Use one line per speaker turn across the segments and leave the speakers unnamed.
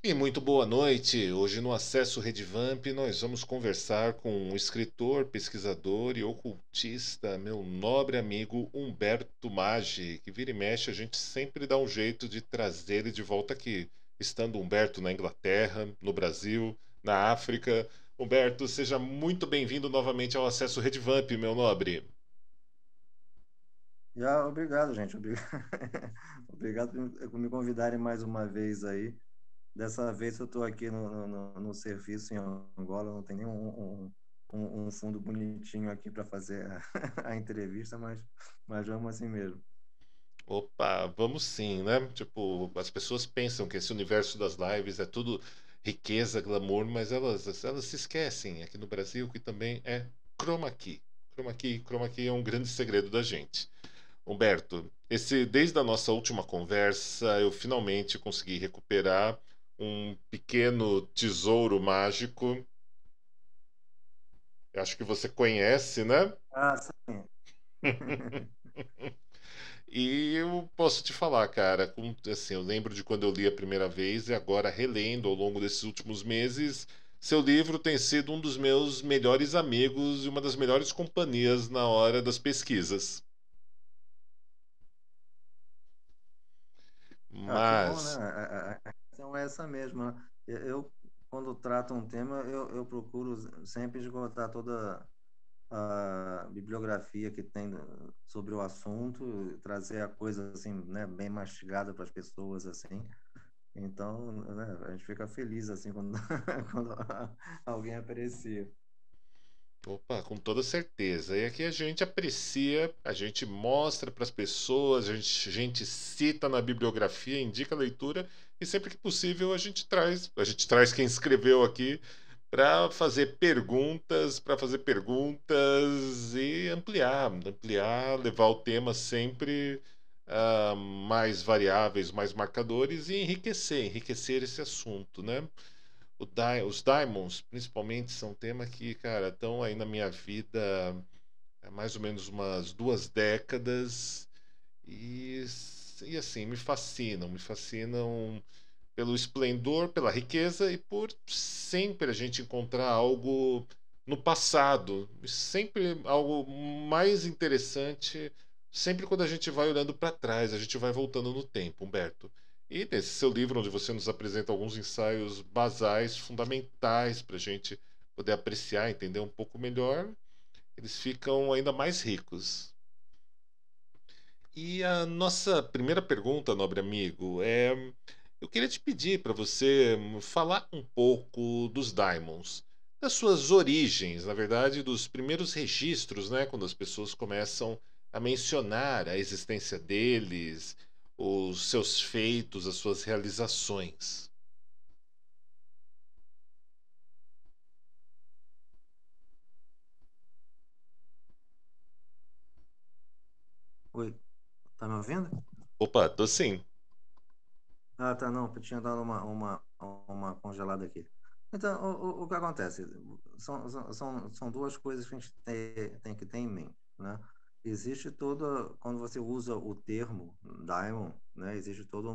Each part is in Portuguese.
E muito boa noite. Hoje no Acesso Redvamp nós vamos conversar com um escritor, pesquisador e ocultista, meu nobre amigo Humberto Maggi, que vira e mexe a gente sempre dá um jeito de trazer ele de volta aqui, estando Humberto na Inglaterra, no Brasil, na África. Humberto, seja muito bem-vindo novamente ao Acesso Redvamp, meu nobre.
Obrigado, gente. Obrigado por me convidarem mais uma vez aí. Dessa vez eu estou aqui no serviço em Angola, não tem nem um fundo bonitinho aqui para fazer a entrevista, mas vamos assim mesmo.
Opa, vamos sim, né? Tipo, as pessoas pensam que esse universo das lives é tudo riqueza, glamour, mas elas se esquecem aqui no Brasil que também é chroma key. Chroma key é um grande segredo da gente. Humberto, desde a nossa última conversa, eu finalmente consegui recuperar um pequeno tesouro mágico. Eu acho que você conhece, né?
Ah, sim.
E eu posso te falar, cara, assim, eu lembro de quando eu li a primeira vez e agora relendo ao longo desses últimos meses, seu livro tem sido um dos meus melhores amigos e uma das melhores companhias na hora das pesquisas.
Ah, que bom, né?
Mas,
A questão é essa mesma, né? Quando trato um tema, eu procuro sempre esgotar toda a bibliografia que tem sobre o assunto, trazer a coisa assim, né, bem mastigada para as pessoas assim. Então, né, a gente fica feliz assim quando, quando alguém aprecia.
opa, com toda certeza. E aqui a gente aprecia, a gente mostra para as pessoas, a gente cita na bibliografia, indica a leitura e sempre que possível a gente traz quem escreveu aqui para fazer perguntas e ampliar, levar o tema sempre mais variáveis, mais marcadores e enriquecer esse assunto, né? Os Diamonds, principalmente, são um tema que, cara, estão aí na minha vida há mais ou menos umas 2 décadas e, e assim, me fascinam pelo esplendor, pela riqueza e por sempre a gente encontrar algo no passado, sempre algo mais interessante, sempre quando a gente vai olhando para trás, a gente vai voltando no tempo, Humberto. E nesse seu livro, onde você nos apresenta alguns ensaios basais, fundamentais para a gente poder apreciar, entender um pouco melhor, eles ficam ainda mais ricos. E a nossa primeira pergunta, nobre amigo, eu queria te pedir para você falar um pouco dos Diamonds, das suas origens, na verdade, dos primeiros registros, né, quando as pessoas começam a mencionar a existência deles, os seus feitos, as suas realizações.
Oi, tá me ouvindo?
Opa, tô sim.
Ah, tá, não, eu tinha dado uma congelada aqui. Então, o que acontece? São duas coisas que a gente tem que ter em mente, né? Existe toda, quando você usa o termo diamond, né? Existe toda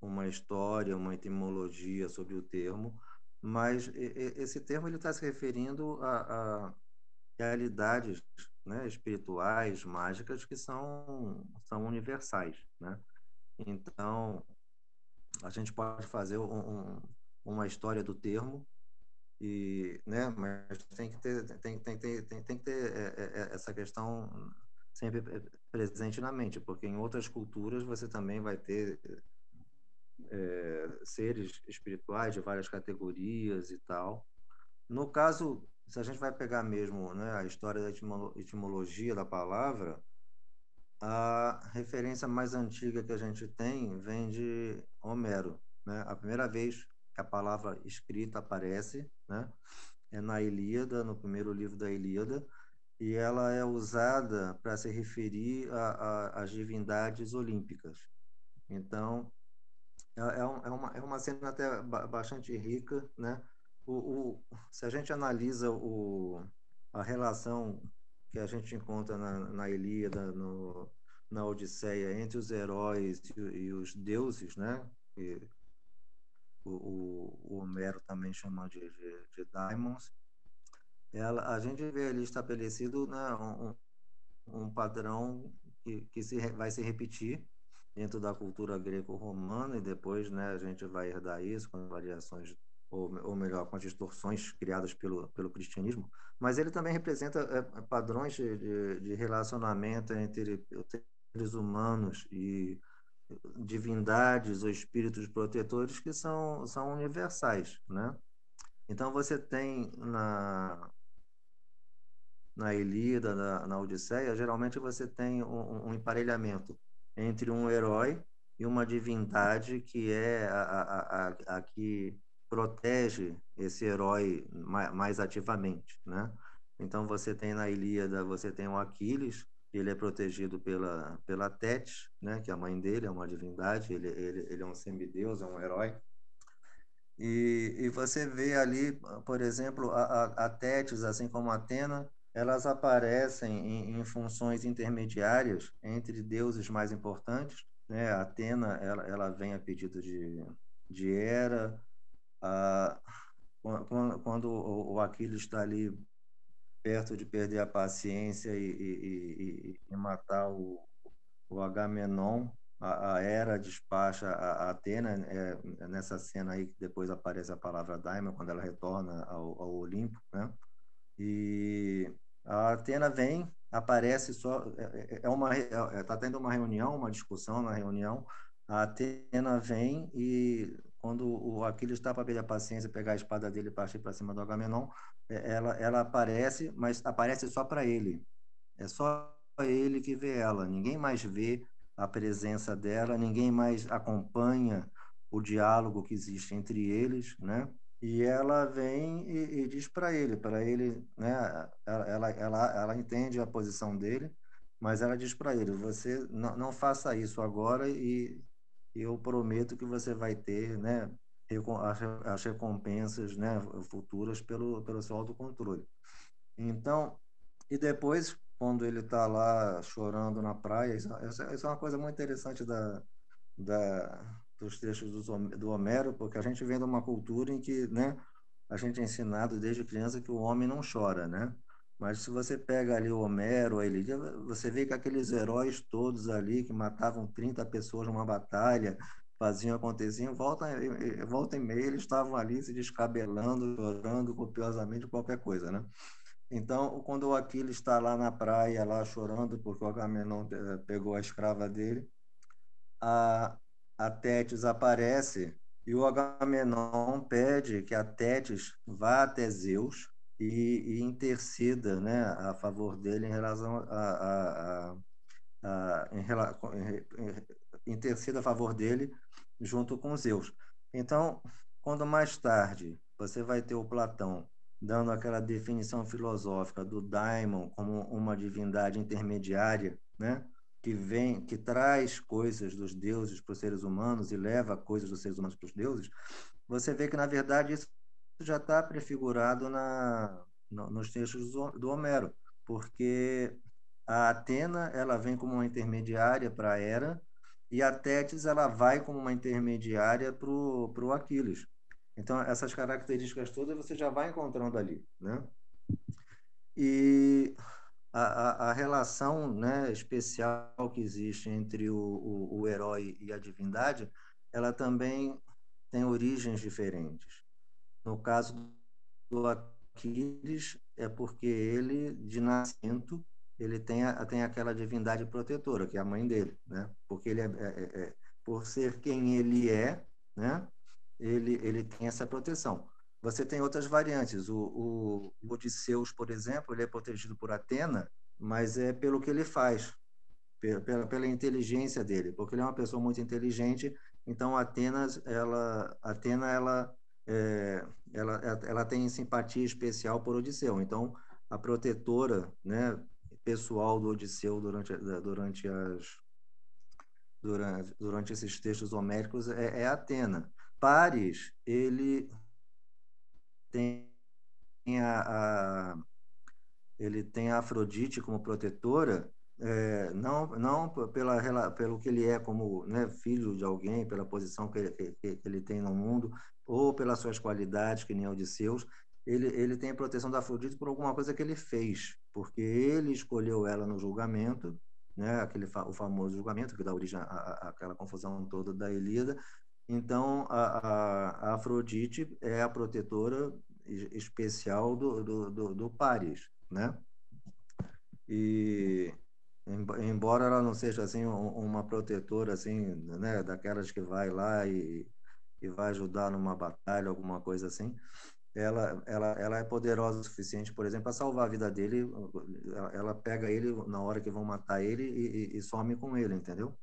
uma história, uma etimologia sobre o termo, mas esse termo ele está se referindo a realidades, né, espirituais, mágicas que são universais, né? Então, a gente pode fazer uma história do termo e, né, mas tem que ter essa questão sempre presente na mente, porque em outras culturas você também vai ter seres espirituais de várias categorias e tal. No caso, se a gente vai pegar mesmo, né, a história da etimologia da palavra, a referência mais antiga que a gente tem vem de Homero, né? A primeira vez que a palavra escrita aparece, né, é na Ilíada, no primeiro livro da Ilíada, e ela é usada para se referir às divindades olímpicas. Então, é uma cena até bastante rica, né? Se a gente analisa a relação que a gente encontra na Ilíada, na Odisseia, entre os heróis e os deuses, né? o Homero também chama de daimons, a gente vê ali estabelecido, né, um padrão que vai se repetir dentro da cultura greco-romana, e depois, né, a gente vai herdar isso com as variações, ou melhor, com as distorções criadas pelo cristianismo, mas ele também representa padrões de relacionamento entre seres humanos e divindades ou espíritos protetores que são universais, né? Então você tem na Ilíada, na Odisseia, geralmente você tem um emparelhamento entre um herói e uma divindade que é a que protege esse herói mais ativamente, né? Então você tem na Ilíada, você tem o Aquiles, ele é protegido pela Tétis, né? Que é a mãe dele, é uma divindade, ele é um semideus, é um herói. E você vê ali, por exemplo, a Tétis, assim como a Atena, elas aparecem em funções intermediárias entre deuses mais importantes, né? A Atena, ela vem a pedido de Hera, a, quando o Aquiles está ali perto de perder a paciência e matar o Agamenon, a Hera despacha a Atena, nessa cena aí que depois aparece a palavra Daima, quando ela retorna ao Olimpo, né? E a Atena vem, aparece só, está tendo uma reunião, uma discussão na reunião, a Atena vem e quando o Aquiles está para perder a paciência, pegar a espada dele e partir para cima do Agamenon, ela aparece, mas aparece só para ele. É só ele que vê ela, ninguém mais vê a presença dela, ninguém mais acompanha o diálogo que existe entre eles, né? E ela vem e diz para ele, né? Ela entende a posição dele, mas ela diz para ele: você não faça isso agora e eu prometo que você vai ter, né? As recompensas, né? Futuras pelo seu autocontrole. Então, e depois, quando ele está lá chorando na praia, isso é uma coisa muito interessante dos textos do Homero, porque a gente vem de uma cultura em que, né, a gente é ensinado desde criança que o homem não chora, né? Mas se você pega ali o Homero, a Ilíada, você vê que aqueles heróis todos ali que matavam 30 pessoas numa batalha, faziam, aconteciam, volta e meia eles estavam ali se descabelando, chorando copiosamente qualquer coisa, né? Então, quando o Aquiles está lá na praia, lá chorando porque o Agamenon pegou a escrava dele, a, a Tétis aparece e o Agamenon pede que a Tétis vá até Zeus e interceda, né, a favor dele em relação interceda a favor dele junto com Zeus. Então, quando mais tarde você vai ter o Platão dando aquela definição filosófica do daimon como uma divindade intermediária, né? Que traz coisas dos deuses para os seres humanos e leva coisas dos seres humanos para os deuses, você vê que, na verdade, isso já está prefigurado nos textos do Homero, porque a Atena ela vem como uma intermediária para a Hera e a Tétis ela vai como uma intermediária para o Aquiles. Então, essas características todas você já vai encontrando ali, né? E a relação, né, especial que existe entre o herói e a divindade, ela também tem origens diferentes. No caso do Aquiles, é porque ele, de nascimento, ele tem aquela divindade protetora, que é a mãe dele, né? Porque ele por ser quem ele é, né? Ele tem essa proteção. Você tem outras variantes. O Odisseus, por exemplo, ele é protegido por Atena, mas é pelo que ele faz, pela inteligência dele, porque ele é uma pessoa muito inteligente. Então, Atena, ela tem simpatia especial por Odisseu. Então, a protetora, né, pessoal do Odisseu durante esses textos homéricos é Atena. Paris, ele tem a, a ele tem a Afrodite como protetora, pelo que ele é como, né, filho de alguém, pela posição que ele tem no mundo, ou pelas suas qualidades, que nem Odisseus, ele tem a proteção da Afrodite por alguma coisa que ele fez, porque ele escolheu ela no julgamento, né, o famoso julgamento que dá origem àquela confusão toda da Ilíada. Então, a Afrodite é a protetora especial do Paris, né? E embora ela não seja assim uma protetora assim, né, daquelas que vai lá e vai ajudar numa batalha, alguma coisa assim, ela é poderosa o suficiente, por exemplo, para salvar a vida dele. Ela pega ele na hora que vão matar ele e some com ele, entendeu?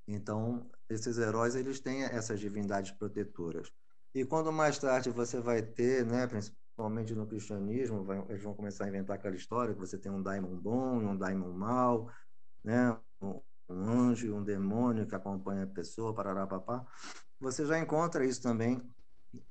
Então, esses heróis, eles têm essas divindades protetoras. E quando mais tarde você vai ter, né, principalmente no cristianismo, eles vão começar a inventar aquela história que você tem um daimon bom e um daimon mau, né, um anjo e um demônio que acompanha a pessoa, parará, papá. Você já encontra isso também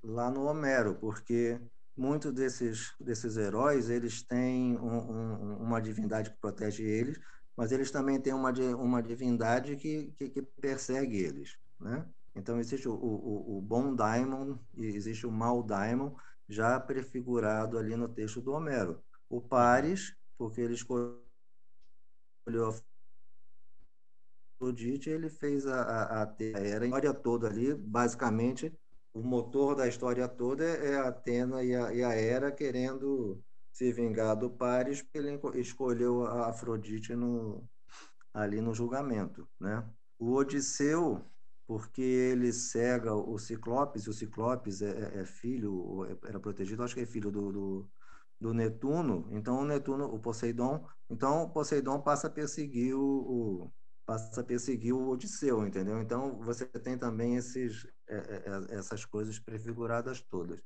lá no Homero, porque muitos desses heróis, eles têm uma divindade que protege eles, mas eles também têm uma divindade que persegue eles, né? Então, existe o bom daimon e existe o mau daimon, já prefigurado ali no texto do Homero. O
Uhum.
Paris, porque ele escolheu a Afrodite, ele fez a história toda ali, basicamente, o motor da história toda é a Atena e a Hera querendo se vingar do Paris, porque ele escolheu a Afrodite ali no julgamento, né? O Odisseu, porque ele cega o Ciclopes, e o Ciclopes é filho, era protegido, acho que é filho do Netuno, então o Netuno, o Poseidon, então o Poseidon passa a perseguir o Odisseu, entendeu? Então você tem também essas coisas prefiguradas todas.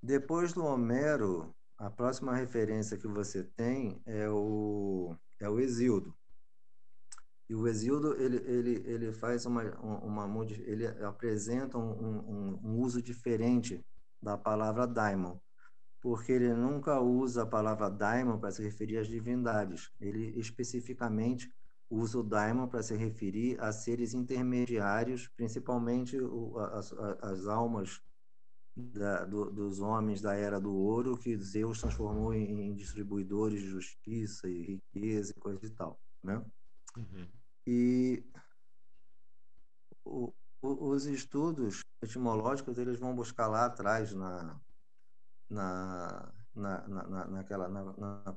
Depois do Homero, a próxima referência que você tem é o Hesíodo. E o Hesíodo, ele faz ele apresenta um uso diferente da palavra daimon, porque ele nunca usa a palavra daimon para se referir às divindades. Ele especificamente usa o daimon para se referir a seres intermediários, principalmente as almas dos homens da Era do Ouro, que Zeus transformou em distribuidores de justiça e riqueza e coisa e tal, né?
Uhum.
E os estudos etimológicos, eles vão buscar lá atrás na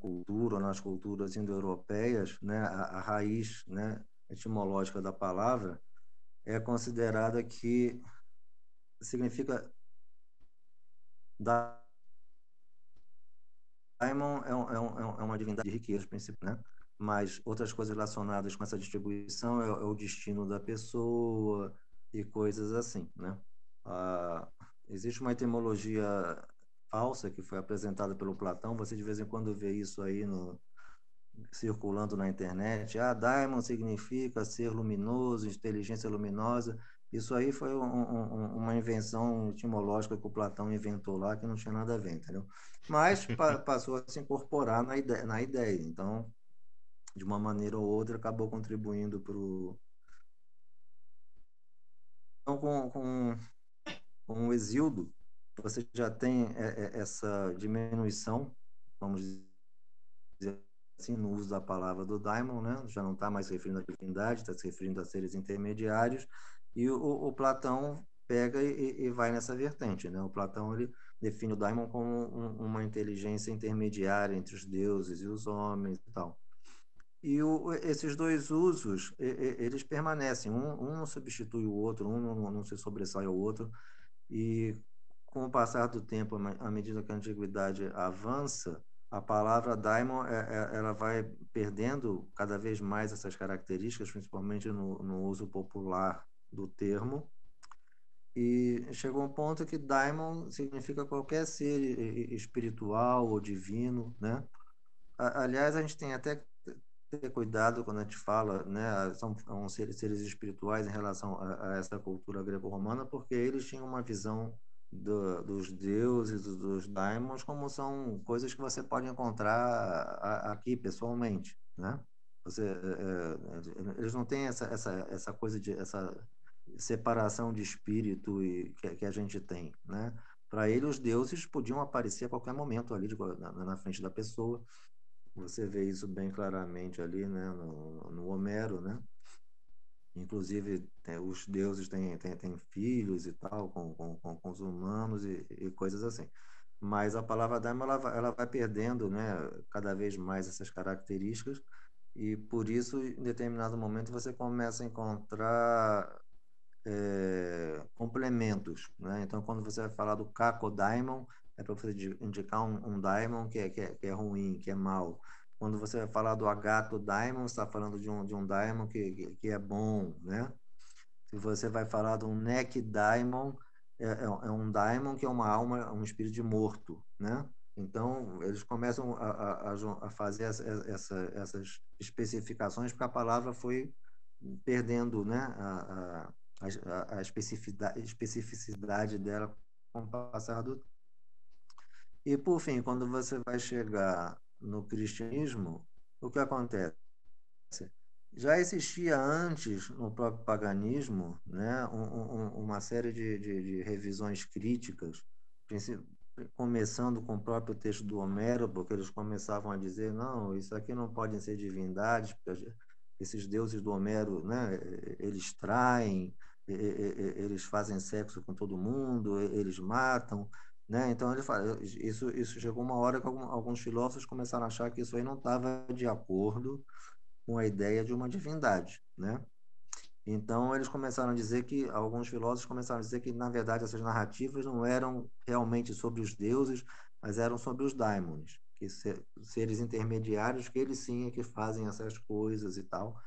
cultura, nas culturas indo-europeias, né, a raiz, né, etimológica da palavra é considerada que significa daimon é uma divindade de riqueza, princípio, né? Mas outras coisas relacionadas com essa distribuição é o destino da pessoa e coisas assim, né? Ah, existe uma etimologia falsa que foi apresentada pelo Platão, você de vez em quando vê isso aí circulando na internet. Ah, daimon significa ser luminoso, inteligência luminosa. Isso aí foi uma invenção etimológica que o Platão inventou lá, que não tinha nada a ver, entendeu? Mas passou a se incorporar na ideia. Então, de uma maneira ou outra, acabou contribuindo para o. Então, com o Exildo, você já tem essa diminuição, vamos dizer assim, no uso da palavra do daimon, né? Já não está mais se referindo à divindade, está se referindo a seres intermediários, e o Platão pega e vai nessa vertente, né? O Platão, ele define o daimon como uma inteligência intermediária entre os deuses e os homens e tal. E esses dois usos, eles permanecem, um não substitui o outro, um não se sobressai ao outro, e com o passar do tempo, à medida que a antiguidade avança, a palavra daimon ela vai perdendo cada vez mais essas características, principalmente no uso popular do termo, e chegou um ponto que daimon significa qualquer ser espiritual ou divino, né? Aliás, a gente tem até que ter cuidado quando a gente fala, né? São seres espirituais em relação a essa cultura greco-romana, porque eles tinham uma visão dos deuses, dos daimons, como são coisas que você pode encontrar aqui pessoalmente, né? Eles não têm essa coisa de essa separação de espírito que a gente tem, né? Para ele, os deuses podiam aparecer a qualquer momento ali na frente da pessoa. Você vê isso bem claramente ali, né? No Homero, né? Inclusive, os deuses têm filhos e tal, com os humanos e coisas assim. Mas a palavra Dharma ela vai perdendo, né, cada vez mais essas características, e por isso, em determinado momento, você começa a encontrar complementos, né? Então, quando você vai falar do Kakodaimon, é para você indicar um daimon que é ruim, que é mau. Quando você vai falar do Agato Daimon, você está falando de um daimon que é bom, né? Se você vai falar de um Neck Daimon, é um daimon que é uma alma, um espírito de morto, né? Então, eles começam a fazer essas especificações, porque a palavra foi perdendo, né, a especificidade dela com o passar do tempo. E, por fim, quando você vai chegar no cristianismo, o que acontece? Já existia antes, no próprio paganismo, né, uma série de revisões críticas, começando com o próprio texto do Homero, porque eles começavam a dizer, não, isso aqui não podem ser divindades, porque esses deuses do Homero, né, eles traem, eles fazem sexo com todo mundo, eles matam, né? Então ele fala, isso chegou uma hora que alguns filósofos começaram a achar que isso aí não estava de acordo com a ideia de uma divindade, né? Então eles começaram a dizer que alguns filósofos começaram a dizer que na verdade essas narrativas não eram realmente sobre os deuses, mas eram sobre os daimons, que seres intermediários que eles sim é que fazem essas coisas e tal.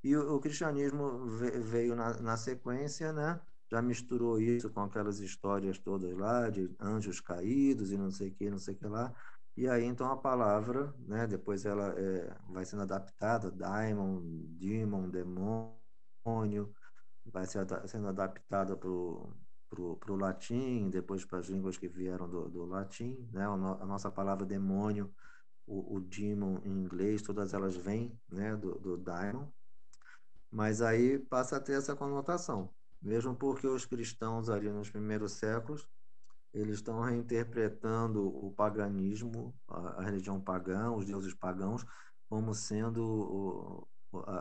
E o cristianismo veio na sequência, né? Já misturou isso com aquelas histórias todas lá de anjos caídos e não sei o que, não sei o que lá. E aí, então, a palavra, né? Depois ela vai sendo adaptada, daimon, demon, demônio, vai sendo adaptada para o latim, depois para as línguas que vieram do latim, né? A nossa palavra demônio, o demon em inglês, todas elas vêm, né? Do daimon, mas aí passa a ter essa conotação, mesmo porque os cristãos ali nos primeiros séculos, eles estão reinterpretando o paganismo, a religião pagã, os deuses pagãos, como sendo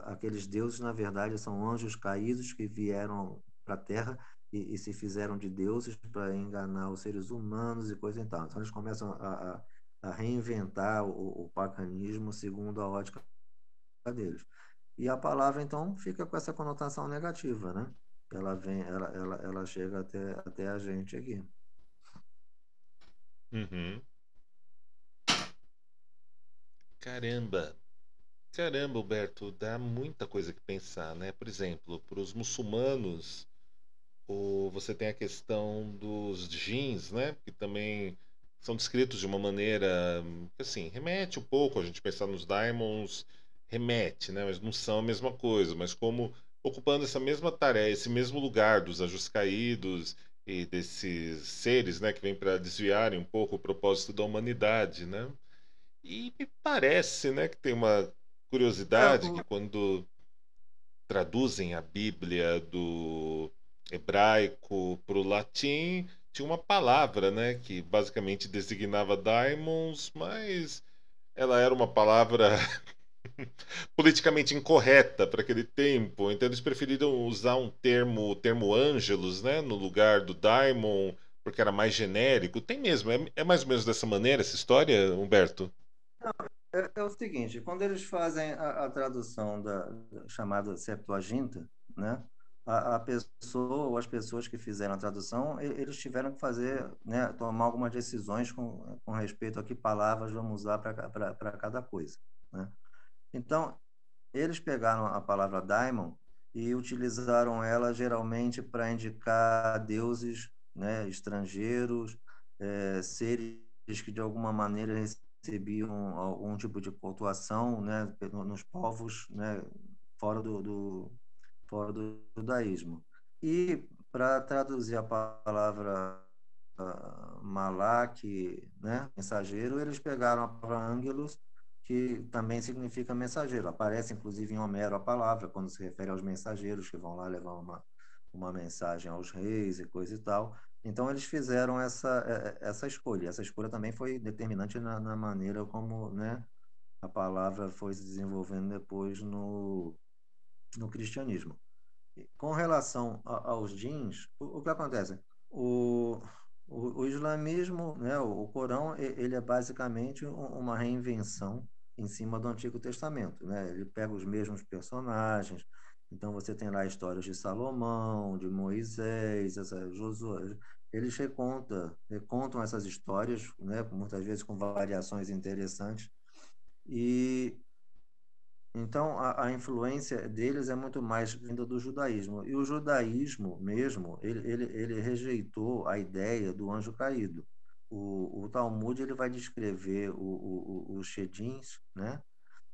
aqueles deuses, na verdade, são anjos caídos que vieram para a Terra e se fizeram de deuses para enganar os seres humanos e coisa e tal. Então eles começam a reinventar o paganismo segundo a ótica deles. E a palavra, então, fica com essa conotação negativa, né? Ela chega até a gente aqui.
Uhum. Caramba! Caramba, Alberto, dá muita coisa que pensar, né? Por exemplo, para os muçulmanos, você tem a questão dos djinns, né? Que também são descritos de uma maneira que, assim, remete um pouco, a gente pensar nos daimons, remete, né? Mas não são a mesma coisa, mas como ocupando essa mesma tarefa, esse mesmo lugar dos anjos caídos e desses seres, né, que vêm para desviarem um pouco o propósito da humanidade, né? E me parece, né, que tem uma
É,
curiosidade que quando traduzem a Bíblia do hebraico para o latim, tinha uma palavra, né, que basicamente designava daimons, mas ela era uma palavra politicamente incorreta para aquele tempo. Então eles preferiram usar o termo ângelos, né, no lugar do daimon, porque era mais genérico. Tem mesmo, é mais ou menos dessa maneira essa história, Humberto?
é o seguinte, quando eles fazem a tradução da chamada Septuaginta, né, a pessoa ou as pessoas que fizeram a tradução, eles tiveram que fazer, né, tomar algumas decisões com respeito a que palavras vamos usar para cada coisa, né? Então, eles pegaram a palavra daimon e utilizaram ela geralmente para indicar deuses, né, estrangeiros, seres que de alguma maneira recebiam algum tipo de cultuação, né, nos povos, né, fora do judaísmo. E para traduzir a palavra malak, né, mensageiro, eles pegaram a palavra angelos que também significa mensageiro. Aparece, inclusive, em Homero a palavra, quando se refere aos mensageiros que vão lá levar uma mensagem aos reis e coisa e tal. Então, eles fizeram essa escolha. Essa escolha também foi determinante na maneira como, né, a palavra foi se desenvolvendo depois no cristianismo. Com relação aos jeans, o que acontece? O, o islamismo, né, o Corão, ele é basicamente uma reinvenção em cima do Antigo Testamento, né? Ele pega os mesmos personagens, então você tem lá histórias de Salomão, de Moisés, Josué, eles recontam essas histórias, né, muitas vezes com variações interessantes, e então, a influência deles é muito mais vinda do judaísmo. E o judaísmo mesmo, ele rejeitou a ideia do anjo caído. O Talmud ele vai descrever os shedins, né?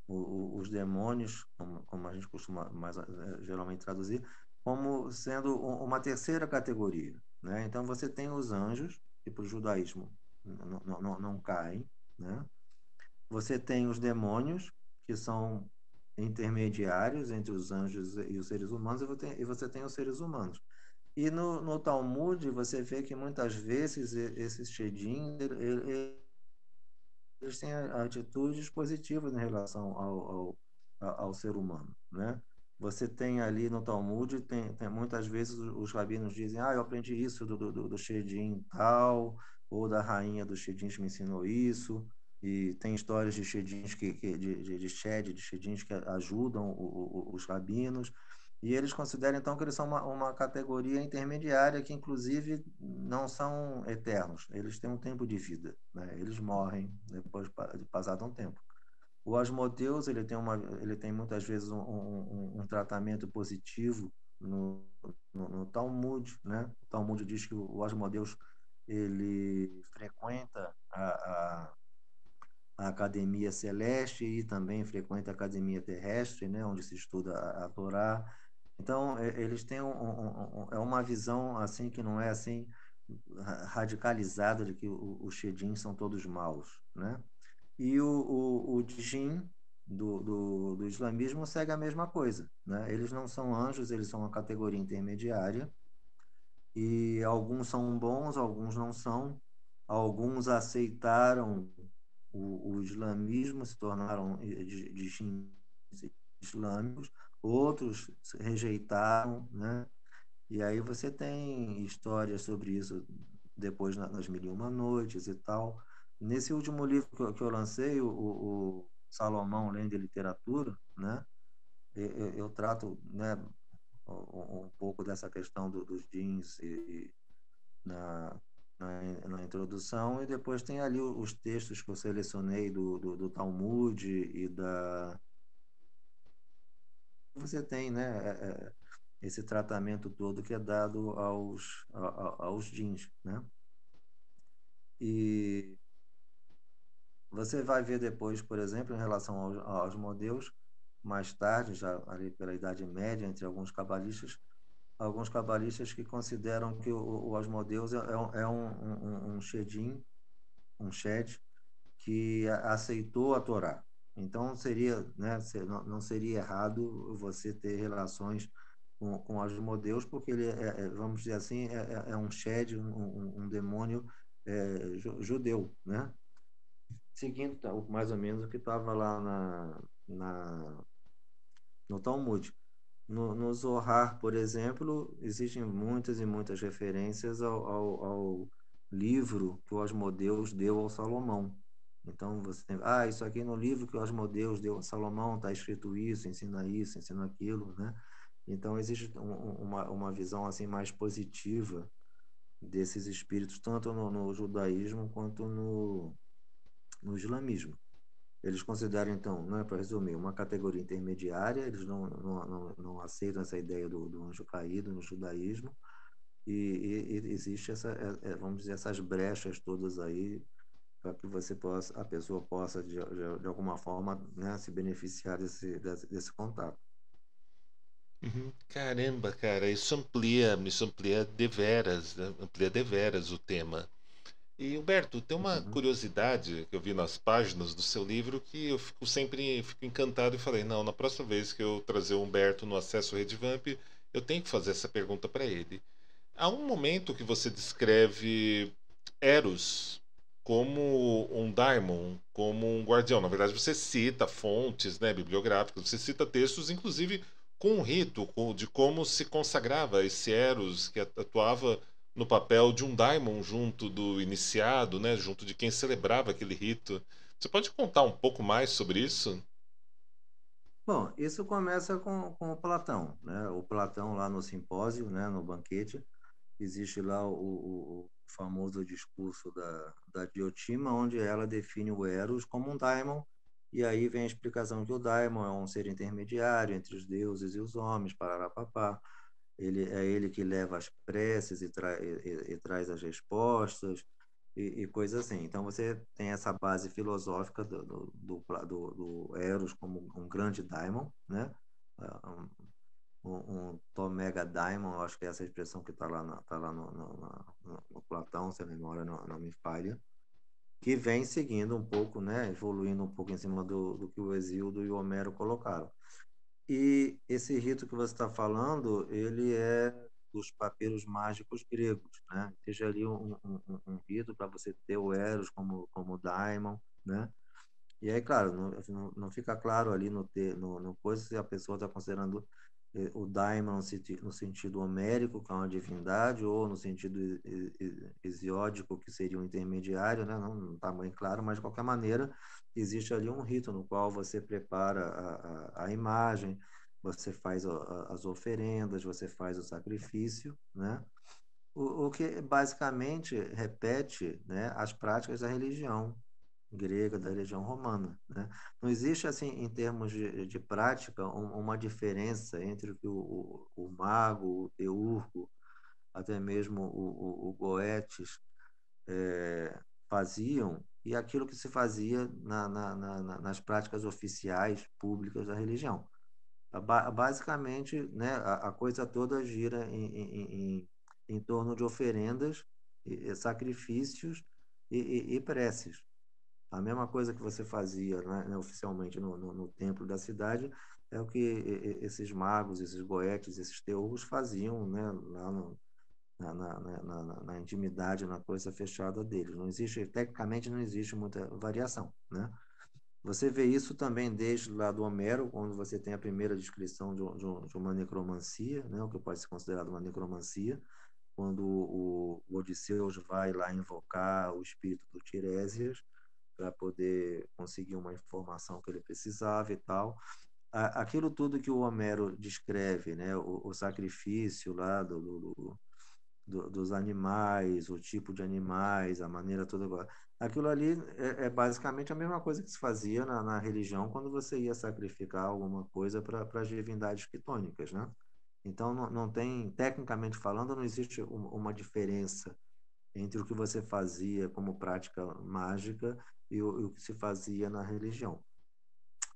Os demônios, como a gente costuma mais, geralmente traduzir, como sendo uma terceira categoria. Né? Então, você tem os anjos, que para o judaísmo não caem, né? Você tem os demônios, que são intermediários entre os anjos e os seres humanos, e você tem os seres humanos. E no Talmud, você vê que muitas vezes esses Shedim, eles têm atitudes positivas em relação ao ser humano, né? Você tem ali no Talmud, tem muitas vezes os rabinos dizem, eu aprendi isso do Shedim tal, ou da rainha dos Shedins me ensinou isso, e tem histórias de Shedins de Shedins que ajudam os rabinos, e eles consideram então que eles são uma categoria intermediária que inclusive não são eternos, eles têm um tempo de vida, né? Eles morrem depois de passado um tempo. O Asmodeus ele tem muitas vezes um tratamento positivo no Talmud, né? O Talmud diz que o Asmodeus ele frequenta a academia celeste e também frequenta a academia terrestre, né, onde se estuda a Torá. Então, eles têm é uma visão assim que não é assim radicalizada de que os Shedins são todos maus, né? E o Jin do islamismo segue a mesma coisa, né? Eles não são anjos, eles são uma categoria intermediária e alguns são bons, alguns não são. Alguns aceitaram o islamismo, se tornaram de islâmicos, outros rejeitaram, né? E aí você tem histórias sobre isso depois nas Mil e Uma Noites e tal. Nesse último livro que eu lancei, o Salomão, Lenda e Literatura, né? Eu trato, né, um pouco dessa questão dos jeans na, na introdução, e depois tem ali os textos que eu selecionei do Talmud e da. Você tem, né, esse tratamento todo que é dado aos jeans, né? E você vai ver depois, por exemplo, em relação aos modelos, mais tarde, já ali pela Idade Média, entre alguns cabalistas que consideram que o Asmodeus é um Shedim, um Shed, que aceitou a Torá. Então, seria, né, não seria errado você ter relações com Asmodeus, porque ele vamos dizer assim, é um Shed, um demônio judeu, né? Seguindo mais ou menos o que estava lá no Talmud. No Zohar, por exemplo, existem muitas e muitas referências ao livro que o Asmodeus deu ao Salomão. Então, você tem, isso aqui no livro que o Asmodeus deu a Salomão, está escrito isso, ensina aquilo, né? Então, existe uma visão assim mais positiva desses espíritos, tanto no judaísmo quanto no islamismo. Eles consideram, então, né, para resumir, uma categoria intermediária, eles não aceitam essa ideia do anjo caído no judaísmo, e existe vamos dizer, essas brechas todas aí para que a pessoa possa, de alguma forma, né, se beneficiar desse contato.
Uhum. Caramba, cara, isso amplia deveras, né? Amplia deveras o tema. E Humberto, tem uma
Uhum.
curiosidade que eu vi nas páginas do seu livro que eu fico encantado e falei, não, na próxima vez que eu trazer o Humberto no Acesso Redvamp, eu tenho que fazer essa pergunta para ele. Há um momento que você descreve Eros como um daimon, como um guardião. Na verdade, você cita fontes, né, bibliográficas, você cita textos, inclusive com um rito de como se consagrava esse Eros que atuava no papel de um daimon junto do iniciado, né, junto de quem celebrava aquele rito. Você pode contar um pouco mais sobre isso?
Bom, isso começa com o Platão, né? O Platão lá no simpósio, né, no banquete, existe lá o famoso discurso da Diotima, onde ela define o Eros como um daimon, e aí vem a explicação que o daimon é um ser intermediário entre os deuses e os homens, parará. Ele que leva as preces e traz as respostas e coisas assim. Então você tem essa base filosófica do Eros como um grande daimon, né? Um Tomega Daimon, eu acho que é essa expressão que está lá, tá lá no Platão, se a memória não me falha, que vem seguindo um pouco, né, evoluindo um pouco em cima do que o Hesíodo e o Homero colocaram. E esse rito que você está falando, ele é dos papiros mágicos gregos, né? Seja ali um rito para você ter o Eros como daimon, né? E aí, claro, não fica claro ali no coisa se a pessoa está considerando o daimon no sentido homérico, que é uma divindade, ou no sentido hesiódico, que seria um intermediário, né? Não está bem claro, mas de qualquer maneira, existe ali um rito no qual você prepara a imagem, você faz as oferendas, você faz o sacrifício, né? O que basicamente repete, né, as práticas da religião grega, da religião romana, né? Não existe, assim, em termos de prática, uma diferença entre o que o mago, o teurgo, até mesmo o Goetes faziam e aquilo que se fazia nas práticas oficiais públicas da religião. Basicamente, né, a coisa toda gira em torno de oferendas, e sacrifícios e preces. A mesma coisa que você fazia, né, oficialmente no templo da cidade é o que esses magos, esses goetes, esses teurgos faziam, né, lá na intimidade, na coisa fechada deles. Não existe, tecnicamente, não existe muita variação, né? Você vê isso também desde lá do Homero, quando você tem a primeira descrição de uma necromancia, né, o que pode ser considerado uma necromancia, quando o Odisseus vai lá invocar o espírito do Tiresias, para poder conseguir uma informação que ele precisava e tal. Aquilo tudo que o Homero descreve, né, o sacrifício lá dos animais, o tipo de animais, a maneira toda. Aquilo ali é basicamente a mesma coisa que se fazia na religião quando você ia sacrificar alguma coisa para as divindades quitônicas, né? Então, não tem, tecnicamente falando, não existe uma diferença entre o que você fazia como prática mágica e o que se fazia na religião.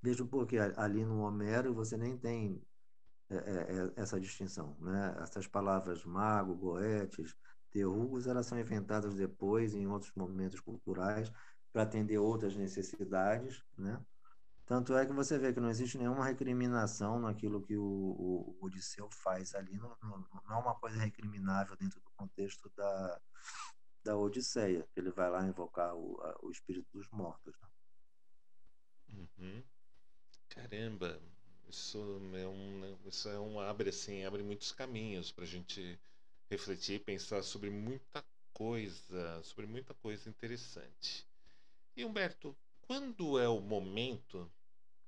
Mesmo porque ali no Homero você nem tem essa distinção, né? Essas palavras mago, goetes, terrugos, elas são inventadas depois em outros momentos culturais para atender outras necessidades, né? Tanto é que você vê que não existe nenhuma recriminação naquilo que o Odisseu faz ali, não é uma coisa recriminável dentro do contexto da Odisseia, que ele vai lá invocar o espírito dos mortos, né?
Uhum. Caramba, isso é um abre assim, abre muitos caminhos para a gente refletir e pensar sobre muita coisa interessante. E Humberto, quando é o momento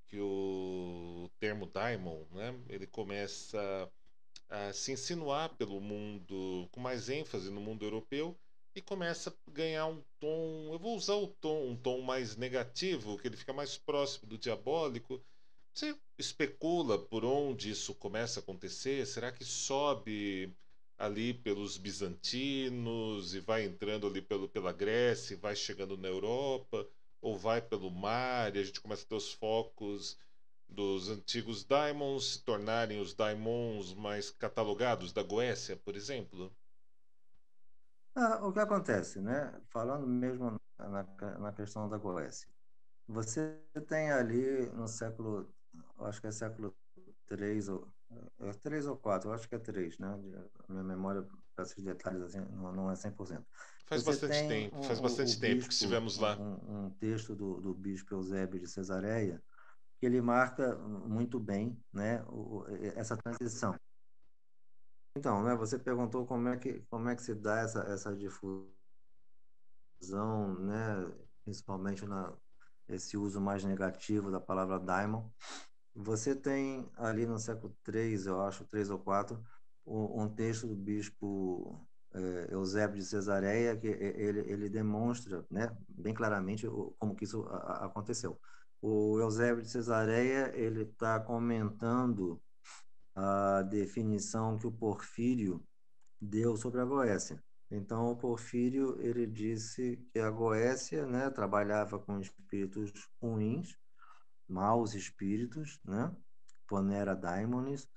que o termo daimon, né, ele começa a se insinuar pelo mundo com mais ênfase no mundo europeu e começa a ganhar um tom, eu vou usar um tom mais negativo, que ele fica mais próximo do diabólico. Você especula por onde isso começa a acontecer? Será que sobe ali pelos bizantinos e vai entrando ali pela Grécia e vai chegando na Europa? Ou vai pelo mar e a gente começa a ter os focos dos antigos daimons se tornarem os daimons mais catalogados da Goécia, por exemplo?
O que acontece, né? Falando mesmo na questão da Goécia, você tem ali no século, acho que é século 3 ou 3 ou 4, eu acho que é 3, né? A minha memória para esses detalhes assim, não é 100%. Você tem
Faz
o
bastante tempo que
bispo,
estivemos lá.
um texto do bispo Eusébio de Cesareia, que ele marca muito bem, né, essa transição. Então, né, você perguntou como é que se dá essa difusão, né, principalmente esse uso mais negativo da palavra daimon. Você tem ali no século III, eu acho, 3 ou 4, um texto do bispo Eusébio de Cesareia, que ele demonstra, né, bem claramente como que isso aconteceu. O Eusébio de Cesareia ele está comentando a definição que o Porfírio deu sobre a Goécia. Então, o Porfírio ele disse que a Goécia, né, trabalhava com espíritos ruins, maus espíritos, né? Ponera daimones,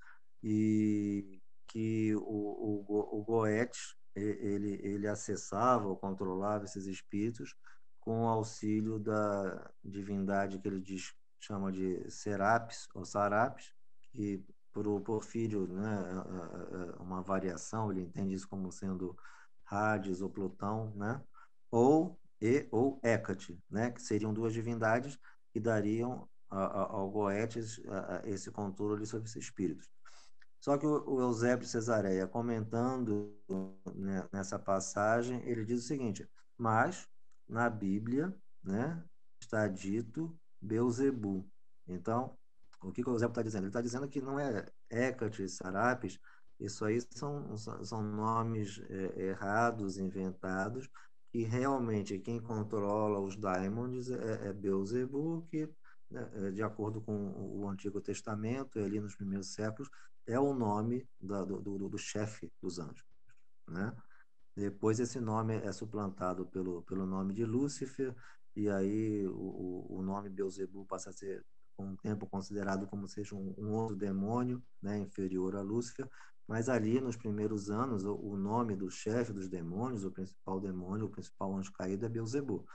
e que o Goethe ele acessava ou controlava esses espíritos com o auxílio da divindade que ele chama de Serapis ou Sarapis, que para o Porfírio, né, uma variação, ele entende isso como sendo Hades ou Plutão, né? Ou Hécate, né, que seriam duas divindades que dariam ao Goetes esse controle sobre esses espíritos. Só que o Eusébio de Cesareia, comentando, né, nessa passagem, ele diz o seguinte: mas na Bíblia, né, está dito Beuzebu. Então, o que o Eusébio está dizendo? Ele está dizendo que não é Hécate, Sarapis, isso aí são nomes errados, inventados, que realmente quem controla os daimons é Beuzebu, que, né, de acordo com o Antigo Testamento, ali nos primeiros séculos, é o nome do chefe dos anjos, né? Depois esse nome é suplantado pelo nome de Lúcifer, e aí o nome Beuzebu passa a ser, com o tempo, considerado como seja um outro demônio, né, inferior a Lúcifer, mas ali nos primeiros anos o nome do chefe dos demônios, o principal demônio, o principal anjo caído é Beuzebu.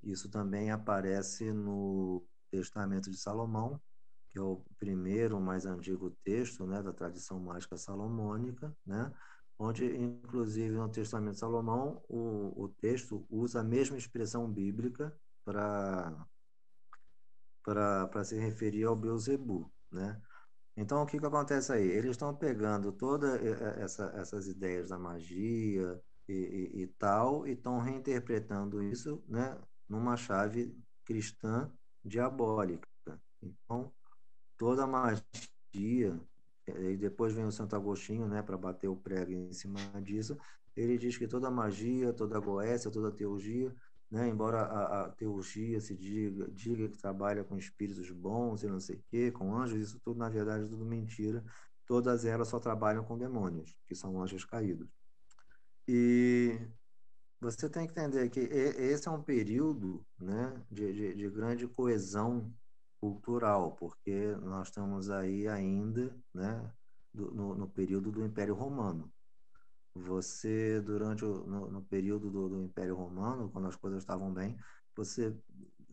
Isso também aparece no Testamento de Salomão, que é o primeiro, mais antigo texto, né, da tradição mágica salomônica, né, onde, inclusive, no Testamento de Salomão, o texto usa a mesma expressão bíblica para se referir ao Beuzebu, né? Então, o que que acontece aí? Eles estão pegando todas essas ideias da magia e tal, e estão reinterpretando isso, né, numa chave cristã diabólica. Então, toda a magia, e depois vem o Santo Agostinho, né, para bater o prego em cima disso, ele diz que toda magia, toda goécia, toda teurgia, né, embora a teurgia se diga que trabalha com espíritos bons e não sei o quê, com anjos, isso tudo, na verdade, é tudo mentira. Todas elas só trabalham com demônios, que são anjos caídos. E você tem que entender que esse é um período, né, de grande coesão cultural, porque nós estamos aí ainda, né, no período do Império Romano. Você, durante no período do Império Romano, quando as coisas estavam bem, você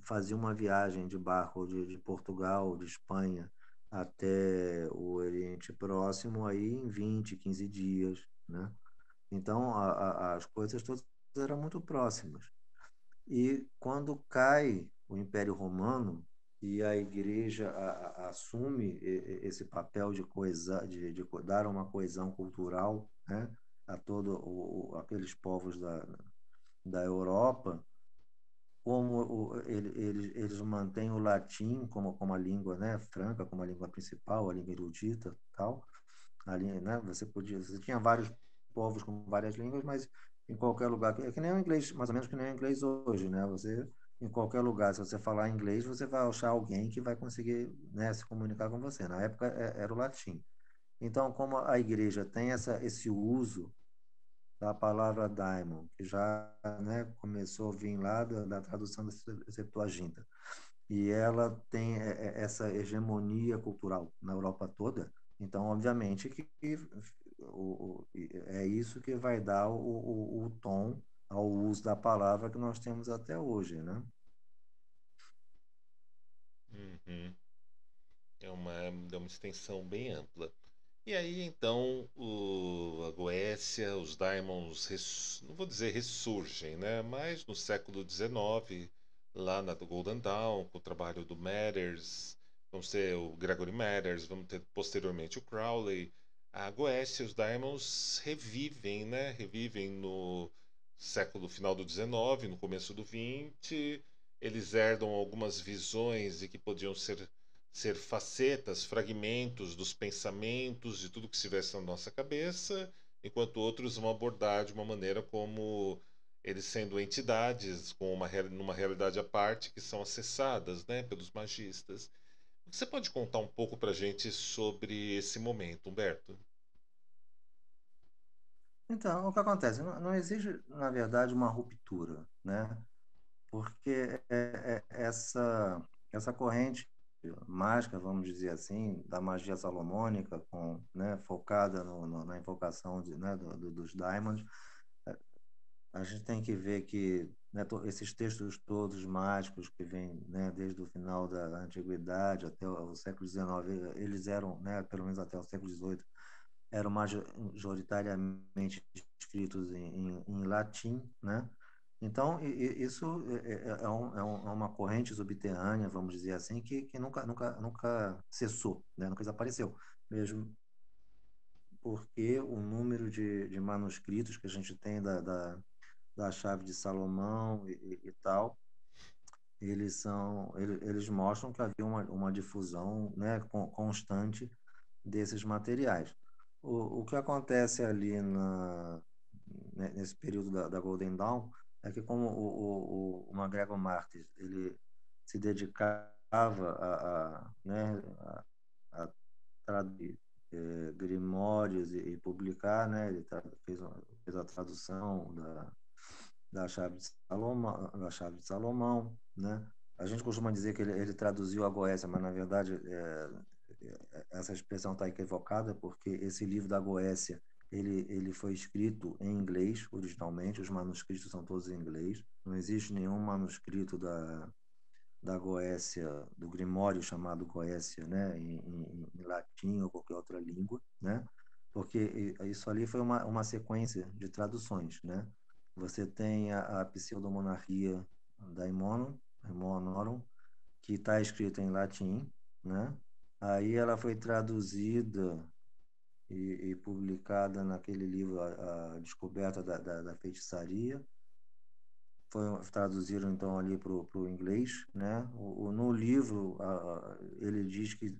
fazia uma viagem de barco de Portugal, de Espanha, até o Oriente Próximo aí em 20, 15 dias, né? Então, as coisas todas eram muito próximas. E quando cai o Império Romano e a Igreja assume esse papel de coesão, de dar uma coesão cultural, né, a todos aqueles povos da Europa, como eles mantêm o latim como a língua, né, franca, como a língua principal, a língua erudita, tal. Ali, né, você tinha vários povos com várias línguas, mas em qualquer lugar, é que nem o inglês, mais ou menos que nem o inglês hoje, né? Você, em qualquer lugar, se você falar inglês, você vai achar alguém que vai conseguir, né, se comunicar com você. Na época era o latim. Então, como a igreja tem esse uso da palavra daimon, que já, né, começou a vir lá da tradução da Septuaginta, e ela tem essa hegemonia cultural na Europa toda, então, obviamente, que é isso que vai dar o tom ao uso da palavra que nós temos até hoje, né?
Uhum. É uma extensão bem ampla. E aí, então, a Goécia, os Diamonds, não vou dizer ressurgem, né? Mas no século XIX, lá na Golden Dawn, com o trabalho do Matters, vamos ter o Gregory Matters, vamos ter posteriormente o Crowley. A Goécia e os Diamonds revivem, né? Revivem no final do XIX, no começo do XX. Eles herdam algumas visões de que podiam ser facetas, fragmentos dos pensamentos, de tudo que estivesse na nossa cabeça, enquanto outros vão abordar de uma maneira como eles sendo entidades com numa realidade à parte que são acessadas, né, pelos magistas. Você pode contar um pouco para a gente sobre esse momento, Humberto?
Então, o que acontece? Não existe, na verdade, uma ruptura, né? Porque essa corrente mágica, vamos dizer assim, da magia salomônica, né, focada na invocação né, dos Daimons, a gente tem que ver que, né, esses textos todos mágicos que vêm, né, desde o final da antiguidade até o século XIX, eles eram, né, pelo menos até o século XVIII, eram majoritariamente escritos em latim, né? Então, isso é uma corrente subterrânea, vamos dizer assim, que nunca cessou, né? Nunca desapareceu, mesmo porque o número de manuscritos que a gente tem da Chave de Salomão e tal, eles mostram que havia uma difusão, né, constante desses materiais. O que acontece ali nesse período da Golden Dawn é que como o MacGregor Martins ele se dedicava né, a traduzir grimórios e publicar, né, ele fez a tradução da Chave de Salomão, né? A gente costuma dizer que ele traduziu a Goécia, mas na verdade essa expressão está equivocada porque esse livro da Goécia ele foi escrito em inglês originalmente, os manuscritos são todos em inglês, não existe nenhum manuscrito da Goécia, do Grimório chamado Goécia, né, em latim ou qualquer outra língua, né, porque isso ali foi uma sequência de traduções, né. Você tem a pseudomonarquia Daimonorum, que está escrita em latim, né, aí ela foi traduzida e publicada naquele livro, a Descoberta da Feitiçaria, traduziram então ali para o inglês, né? No livro ele diz que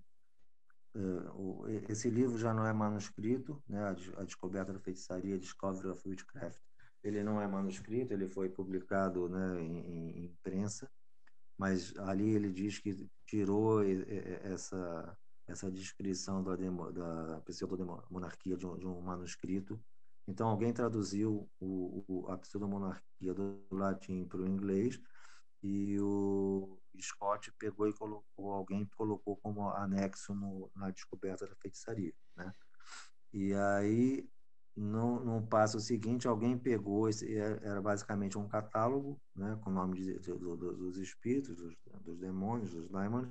esse livro já não é manuscrito, né? A Descoberta da Feitiçaria, Discovery of Witchcraft, ele não é manuscrito, ele foi publicado, né, em imprensa, mas ali ele diz que tirou essa descrição da pseudomonarquia de um manuscrito. Então, alguém traduziu a pseudomonarquia do latim para o inglês e o Scott pegou e colocou, alguém colocou como anexo na descoberta da feitiçaria, né? E aí, no passo seguinte, alguém pegou, era basicamente um catálogo, né, com o nome dos espíritos, dos demônios, dos daimons,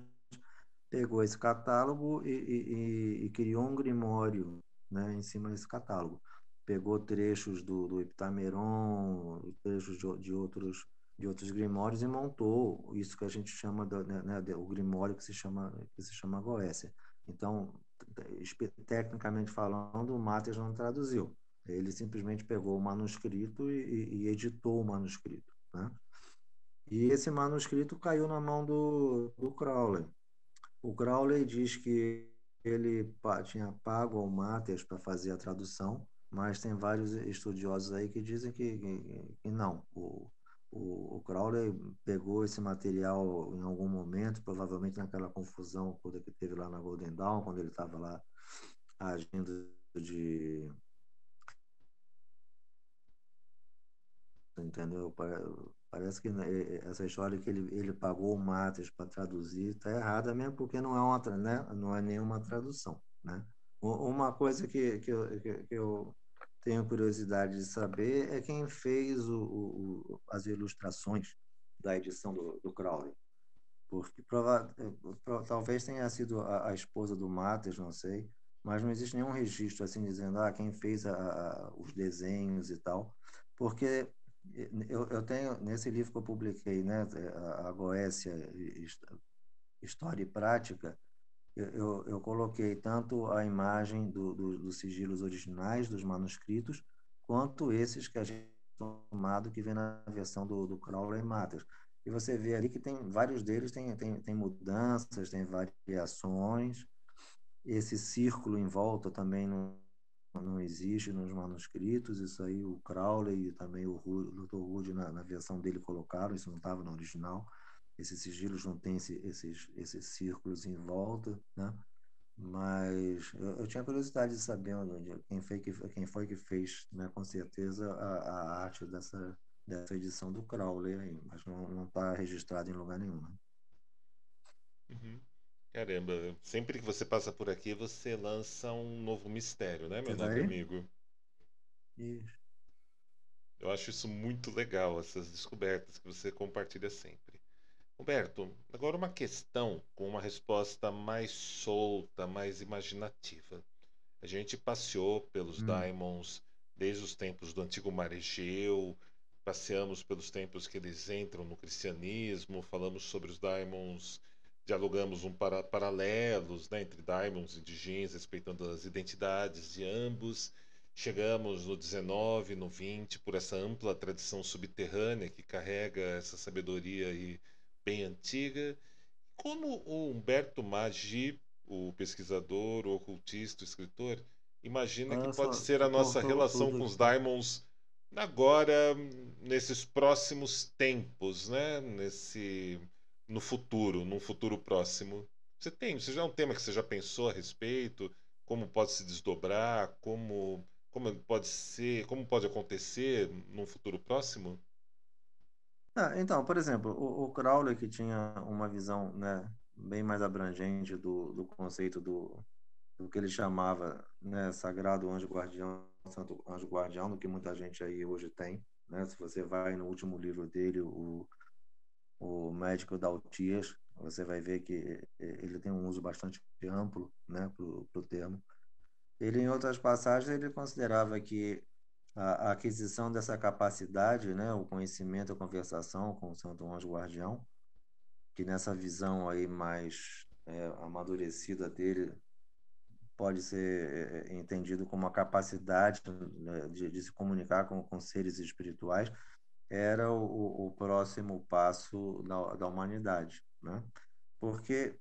pegou esse catálogo e criou um grimório, né, em cima desse catálogo. Pegou trechos do Heptameron, trechos de outros grimórios e montou isso que a gente chama o grimório que se chama Goécia. Então, tecnicamente falando, o Matters não traduziu. Ele simplesmente pegou o manuscrito e editou o manuscrito, né? E esse manuscrito caiu na mão do Crowley. O Crowley diz que ele tinha pago ao Matters para fazer a tradução, mas tem vários estudiosos aí que dizem que não. O Crowley pegou esse material em algum momento, provavelmente naquela confusão toda que teve lá na Golden Dawn, quando ele estava lá agindo de, entendeu? Parece que, né, essa história que ele pagou o Matters para traduzir está errada mesmo, porque não é nenhuma tradução, né? Uma coisa que eu tenho curiosidade de saber é quem fez as ilustrações da edição do Crowley. Porque talvez tenha sido a esposa do Matheus, não sei, mas não existe nenhum registro assim dizendo quem fez os desenhos e tal, porque eu tenho nesse livro que eu publiquei, né, a Goécia, História e Prática, eu coloquei tanto a imagem dos sigilos originais dos manuscritos, quanto esses que a gente tomado que vem na versão do Crowley Matters. E você vê ali que tem vários deles tem mudanças, tem variações. Esse círculo em volta também não existe nos manuscritos. Isso aí o Crowley e também o Dr. Wood na versão dele colocaram, isso não estava no original. Esses sigilos não têm esses círculos em volta, né? Mas eu tinha curiosidade de saber quem foi que fez, né, com certeza, a arte dessa edição do Crowley aí, mas não está registrado em lugar nenhum, né?
Uhum. Caramba, sempre que você passa por aqui, você lança um novo mistério, né, meu
Você está
nobre
aí?
amigo?
Isso.
Eu acho isso muito legal, essas descobertas que você compartilha sempre. Roberto, agora uma questão com uma resposta mais solta, mais imaginativa. A gente passeou pelos
Hum.
Daimons desde os tempos do antigo mar Egeu, passeamos pelos tempos que eles entram no cristianismo, falamos sobre os Daimons, dialogamos paralelos, né, entre Daimons e Djinns, respeitando as identidades de ambos. Chegamos no 19, no 20, por essa ampla tradição subterrânea que carrega essa sabedoria aí bem antiga. Como o Humberto Maggi, o pesquisador, o ocultista, o escritor, imagina que
Olha
pode
só,
ser a
tu
nossa
cortou
relação
tudo
com os
aqui.
Daimons agora, nesses próximos tempos, né? No futuro, num futuro próximo. Você já é um tema que você já pensou a respeito? Como pode se desdobrar? Como pode ser? Como pode acontecer num futuro próximo?
Então, por exemplo, o Crowley, que tinha uma visão, né, bem mais abrangente do conceito do que ele chamava, né, Sagrado Anjo Guardião, Santo Anjo Guardião, do que muita gente aí hoje tem, né? Se você vai no último livro dele, o Médico da Utias, você vai ver que ele tem um uso bastante amplo, né, pro termo. Ele, em outras passagens, ele considerava que a aquisição dessa capacidade, né, o conhecimento, a conversação com o Santo Anjo Guardião, que nessa visão aí mais amadurecida dele pode ser entendido como a capacidade, né, de se comunicar com seres espirituais, era o próximo passo da humanidade, né? Porque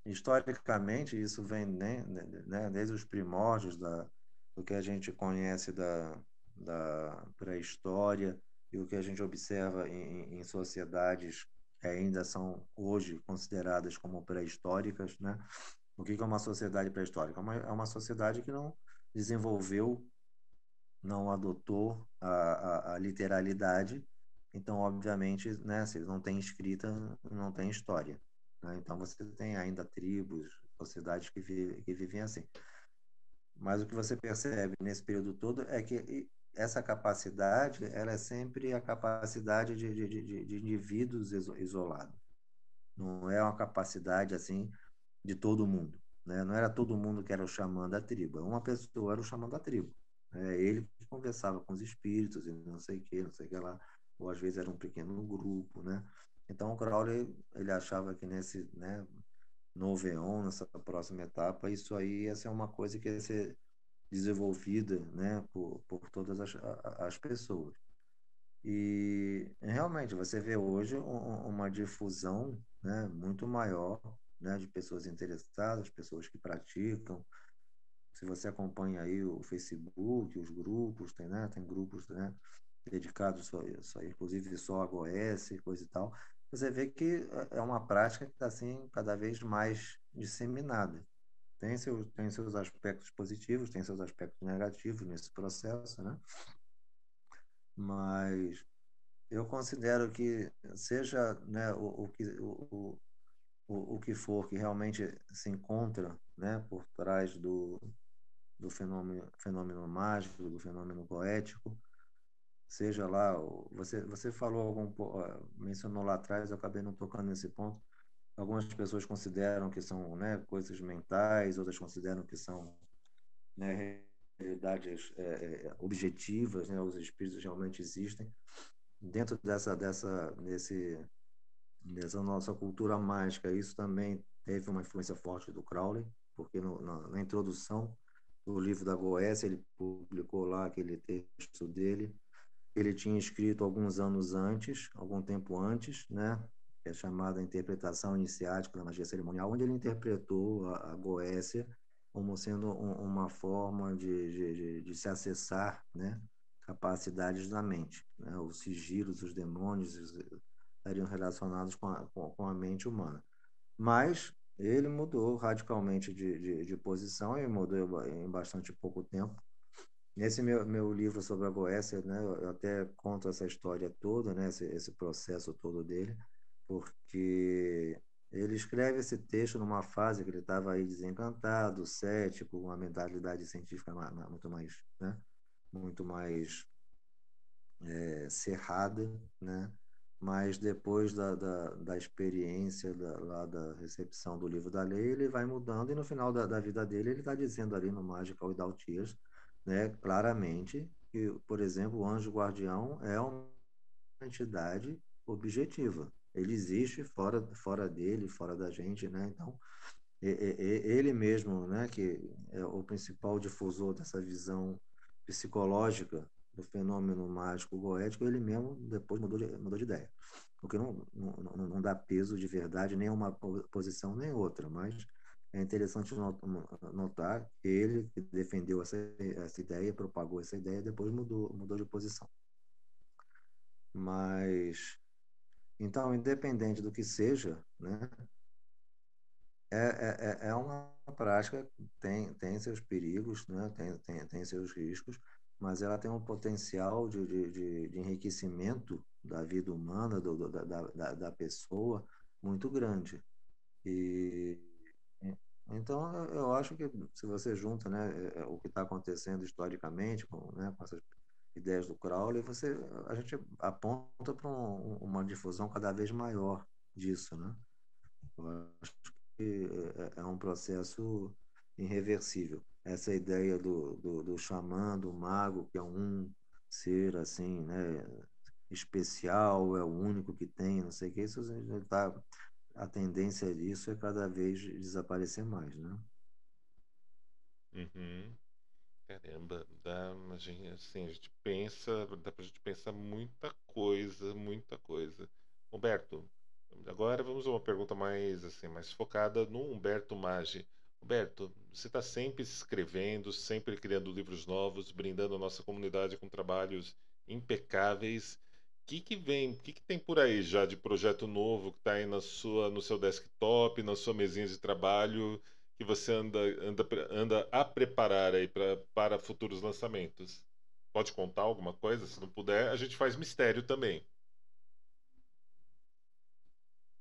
historicamente isso vem, né, desde os primórdios do que a gente conhece da pré-história e o que a gente observa em sociedades que ainda são hoje consideradas como pré-históricas, né? O que é uma sociedade pré-histórica? É uma sociedade que não desenvolveu, não adotou a literalidade, então, obviamente, né, se não tem escrita, não tem história, né? Então, você tem ainda tribos, sociedades que vivem assim. Mas o que você percebe nesse período todo é que essa capacidade, ela é sempre a capacidade de indivíduos isolados. Não é uma capacidade assim de todo mundo, né? Não era todo mundo que era o xamã da tribo, uma pessoa era o xamã da tribo. É ele que conversava com os espíritos e não sei o que lá, ou às vezes era um pequeno grupo, né? Então o Crowley, ele achava que nesse, né, novo éon, nessa próxima etapa, isso aí ia ser uma coisa que ia ser desenvolvida, né, por todas as pessoas. E realmente você vê hoje uma difusão, né, muito maior, né, de pessoas interessadas, pessoas que praticam. Se você acompanha aí o Facebook, os grupos, tem grupos, né, dedicados inclusive só a Goécia, coisa e tal. Você vê que é uma prática que está assim cada vez mais disseminada. Tem seus aspectos positivos, tem seus aspectos negativos nesse processo, né? Mas eu considero que seja, né, o que for que realmente se encontra, né, por trás do fenômeno mágico, do fenômeno poético, seja lá, você falou mencionou lá atrás, eu acabei não tocando nesse ponto. Algumas pessoas consideram que são, né, coisas mentais, outras consideram que são, né, realidades objetivas, né, os espíritos realmente existem. Dentro dessa nossa cultura mágica, isso também teve uma influência forte do Crowley, porque na introdução do livro da Goécia, ele publicou lá aquele texto dele, ele tinha escrito alguns anos antes, algum tempo antes, né? Que é chamada Interpretação Iniciática da Magia Cerimonial, onde ele interpretou a Goécia como sendo uma forma de se acessar, né? Capacidades da mente, né? Os sigilos, os demônios estariam relacionados com a mente humana. Mas ele mudou radicalmente de posição e mudou em bastante pouco tempo. Nesse meu livro sobre a Goécia, né, eu até conto essa história toda, né, esse processo todo dele, porque ele escreve esse texto numa fase que ele estava aí desencantado, cético, uma mentalidade científica muito mais, né, muito mais cerrada, né, mas depois da experiência lá da recepção do livro da lei, ele vai mudando e no final da vida dele ele está dizendo ali no Magical Without Tears, né, claramente que, por exemplo, o anjo guardião é uma entidade objetiva. Ele existe fora dele, fora da gente, né? Então, ele mesmo, né, que é o principal difusor dessa visão psicológica do fenômeno mágico goético, ele mesmo depois mudou de ideia. Porque não dá peso de verdade nem a uma posição nem outra, mas é interessante notar que ele que defendeu essa ideia, propagou essa ideia, depois mudou de posição. Mas, então, independente do que seja, né, é uma prática que tem seus perigos, né? Tem seus riscos, mas ela tem um potencial de enriquecimento da vida humana, da pessoa, muito grande. E então eu acho que se você junta, né, o que está acontecendo historicamente com essas ideias do Crowley, a gente aponta para uma difusão cada vez maior disso, né? Eu acho que é um processo irreversível. Essa ideia do xamã, do mago, que é um ser assim, né, especial, é o único que tem, não sei o que, a tendência disso é cada vez desaparecer mais, né?
Uhum. Caramba, assim, a gente pensa, dá pra gente pensar muita coisa, muita coisa. Humberto, agora vamos a uma pergunta mais assim, mais focada no Humberto Maggi. Humberto, você está sempre escrevendo, sempre criando livros novos, brindando a nossa comunidade com trabalhos impecáveis. O que tem por aí já de projeto novo que está aí no seu desktop, na sua mesinha de trabalho? Que você anda a preparar aí para futuros lançamentos? Pode contar alguma coisa? Se não puder, a gente faz mistério também.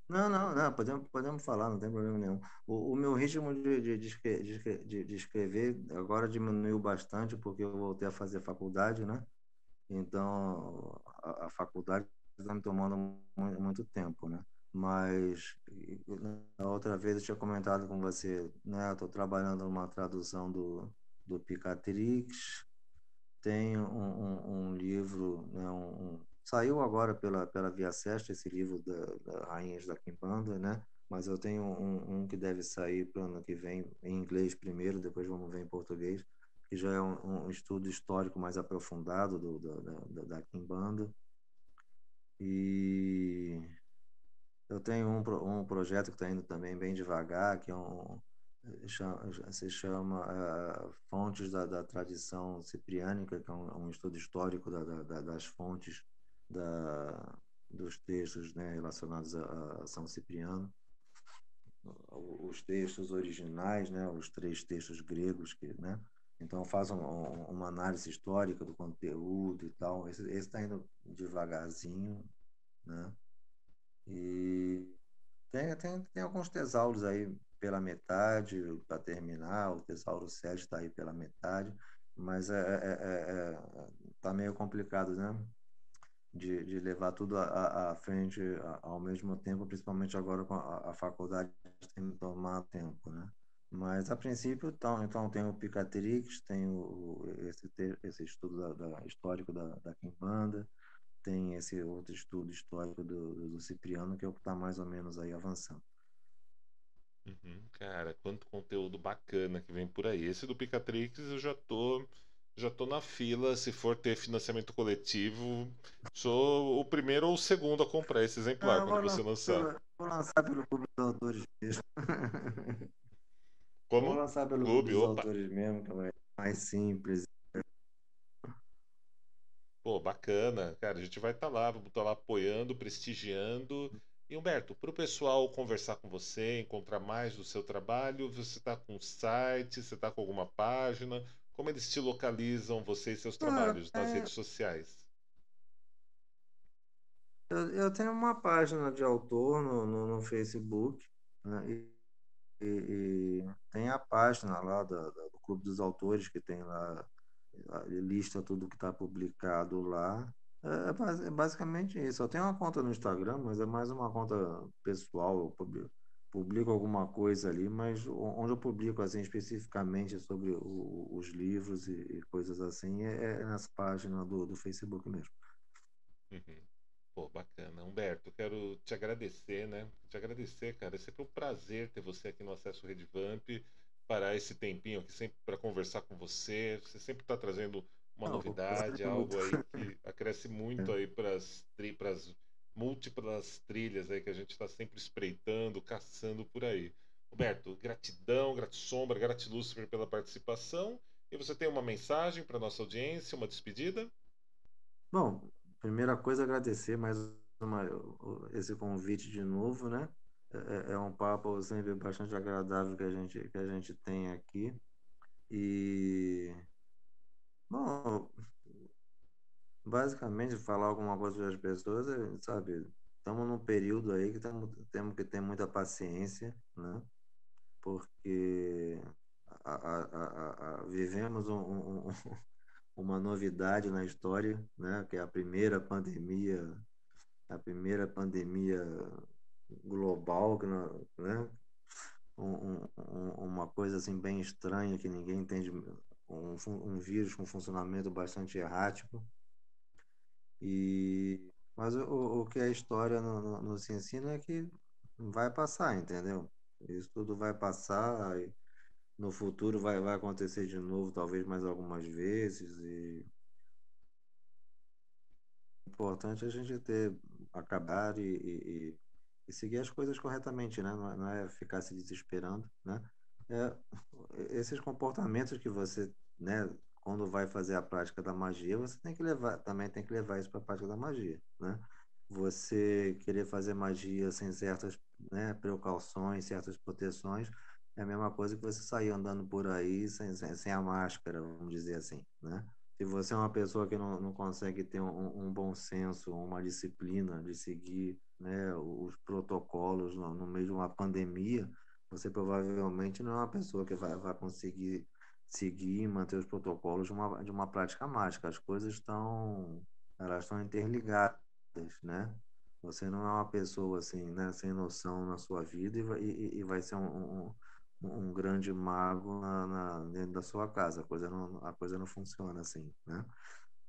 Não, podemos falar, não tem problema nenhum. O meu ritmo de escrever agora diminuiu bastante porque eu voltei a fazer faculdade, né? Então, a faculdade está me tomando muito tempo, né? Mas na outra vez eu tinha comentado com você, né? Eu estou trabalhando numa tradução do Picatrix, tem um livro, né? Saiu agora pela Via Sesta, esse livro da Rainhas da Quimbanda, né? Mas eu tenho um que deve sair para o ano que vem, em inglês primeiro, depois vamos ver em português, que já é um estudo histórico mais aprofundado da Quimbanda. E eu tenho um projeto que está indo também bem devagar, que se chama Fontes da Tradição Cipriânica, que é um estudo histórico das fontes dos textos, né, relacionados a São Cipriano. Os textos originais, né, os 3 textos gregos, né, então faz uma análise histórica do conteúdo e tal. Esse está indo devagarzinho, né? E tem alguns tesauros aí pela metade para terminar, o Tesouro 7 está aí pela metade, mas tá meio complicado, né? De levar tudo à frente ao mesmo tempo, principalmente agora com a faculdade tem que tomar tempo, né? Mas, a princípio, então tem o Picatrix, tem esse estudo histórico da Quimbanda, tem esse outro estudo histórico do Cipriano, que é o que está mais ou menos aí avançando.
Uhum. Cara, quanto conteúdo bacana que vem por aí. Esse do Picatrix eu já tô na fila. Se for ter financiamento coletivo, sou o primeiro ou o segundo a comprar esse exemplar
Ah,
quando você lançar.
vou lançar pelo Clube dos Autores mesmo. Vou
Como?
lançar pelo Clube
Clube,
dos
opa.
Autores mesmo, que é mais simples.
Pô, bacana. Cara, a gente vai estar lá, vamos estar lá apoiando, prestigiando. E Humberto, para o pessoal conversar com você, encontrar mais do seu trabalho, você está com um site, você está com alguma página? Como eles te localizam, você e seus
Ah,
trabalhos nas redes sociais?
eu tenho uma página de autor no Facebook, né? E tem a página lá do Clube dos Autores, que tem lá, lista tudo que está publicado lá. É basicamente isso. Eu tenho uma conta no Instagram, mas é mais uma conta pessoal. Eu publico alguma coisa ali, mas onde eu publico assim especificamente sobre os livros e coisas assim é nessa página do Facebook mesmo.
Uhum. Pô, bacana. Humberto, quero te agradecer, né? Te agradecer, cara. É sempre um prazer ter você aqui no Acesso Redvamp, parar esse tempinho aqui sempre para conversar com você. Você sempre está trazendo uma
Não, o prazer
novidade,
é muito.
algo aí que acresce muito aí para as múltiplas trilhas aí que a gente está sempre espreitando, caçando por aí. Humberto, gratidão, gratsombra, gratilúcifer pela participação. E você tem uma mensagem para nossa audiência, uma despedida?
Bom, primeira coisa, agradecer mais esse convite de novo, né? É um papo sempre bastante agradável que a gente tem aqui. E, bom, basicamente, falar alguma coisa para as pessoas, sabe, estamos num período aí que temos que ter muita paciência, né? Porque vivemos uma novidade na história, né? Que é a primeira pandemia global, né? Uma coisa assim bem estranha que ninguém entende, um vírus com funcionamento bastante errático. Mas o que a história nos ensina é que vai passar, entendeu? Isso tudo vai passar e no futuro vai acontecer de novo, talvez mais algumas vezes. E o importante é a gente acabar e seguir as coisas corretamente, né? Não é ficar se desesperando, né? É, esses comportamentos que você, né, quando vai fazer a prática da magia, você também tem que levar isso para a prática da magia, né? Você querer fazer magia sem certas, né, precauções, certas proteções, é a mesma coisa que você sair andando por aí sem a máscara, vamos dizer assim, né? Se você é uma pessoa que não consegue ter um bom senso, uma disciplina de seguir, né, os protocolos no meio de uma pandemia, você provavelmente não é uma pessoa que vai conseguir seguir e manter os protocolos de uma prática mágica. Elas estão interligadas, né? Você não é uma pessoa assim, né, sem noção na sua vida e vai ser um grande mago dentro da sua casa. A coisa não funciona assim, né?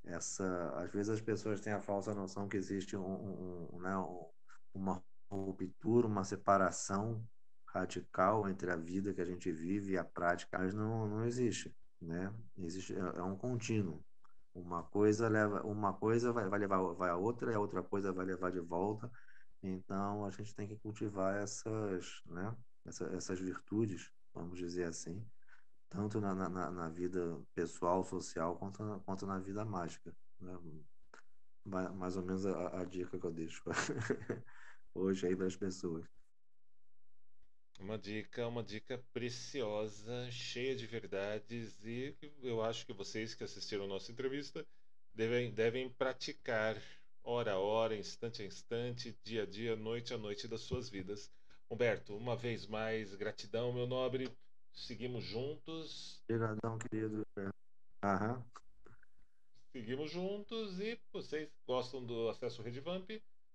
Às vezes as pessoas têm a falsa noção que existe né, uma ruptura, uma separação radical entre a vida que a gente vive e a prática, mas não existe, né? Existe, é um contínuo. Uma coisa vai levar vai a outra e a outra coisa vai levar de volta. Então a gente tem que cultivar né, essas virtudes, vamos dizer assim, tanto na vida pessoal, social, quanto na vida mágica, né? Mais ou menos a dica que eu deixo hoje aí para as pessoas.
Uma dica preciosa, cheia de verdades e que eu acho que vocês que assistiram a nossa entrevista devem praticar hora a hora, instante a instante, dia a dia, noite a noite das suas vidas. Humberto, uma vez mais, gratidão, meu nobre. Seguimos juntos.
Obrigadão, querido. Aham.
Seguimos juntos e vocês gostam do Acesso Redevamp,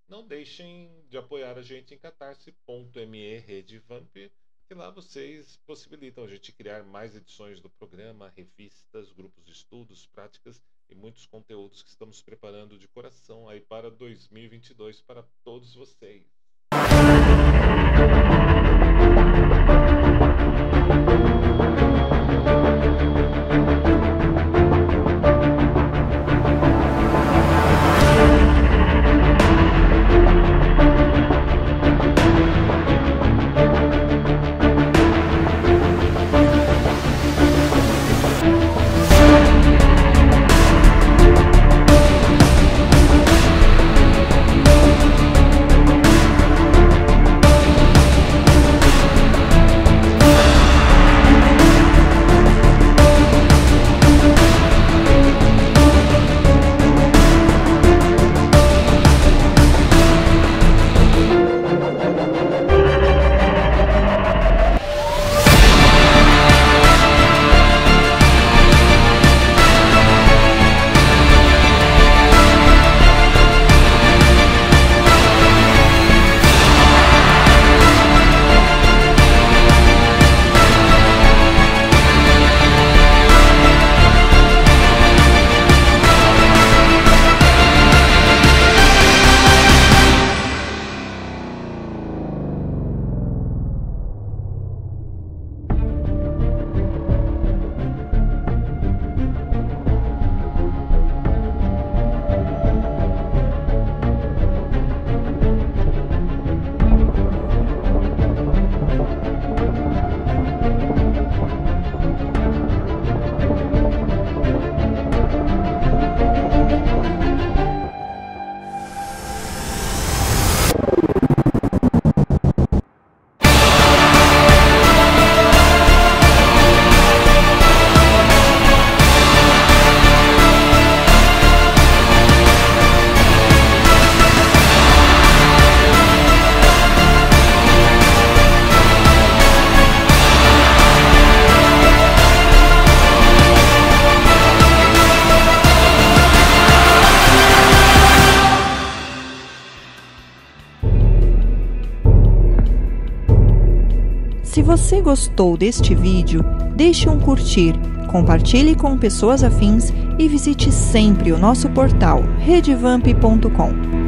não deixem de apoiar a gente em catarse.me Redevamp, que lá vocês possibilitam a gente criar mais edições do programa, revistas, grupos de estudos, práticas e muitos conteúdos que estamos preparando de coração aí para 2022 para todos vocês.
Se você gostou deste vídeo, deixe um curtir, compartilhe com pessoas afins e visite sempre o nosso portal redevamp.com.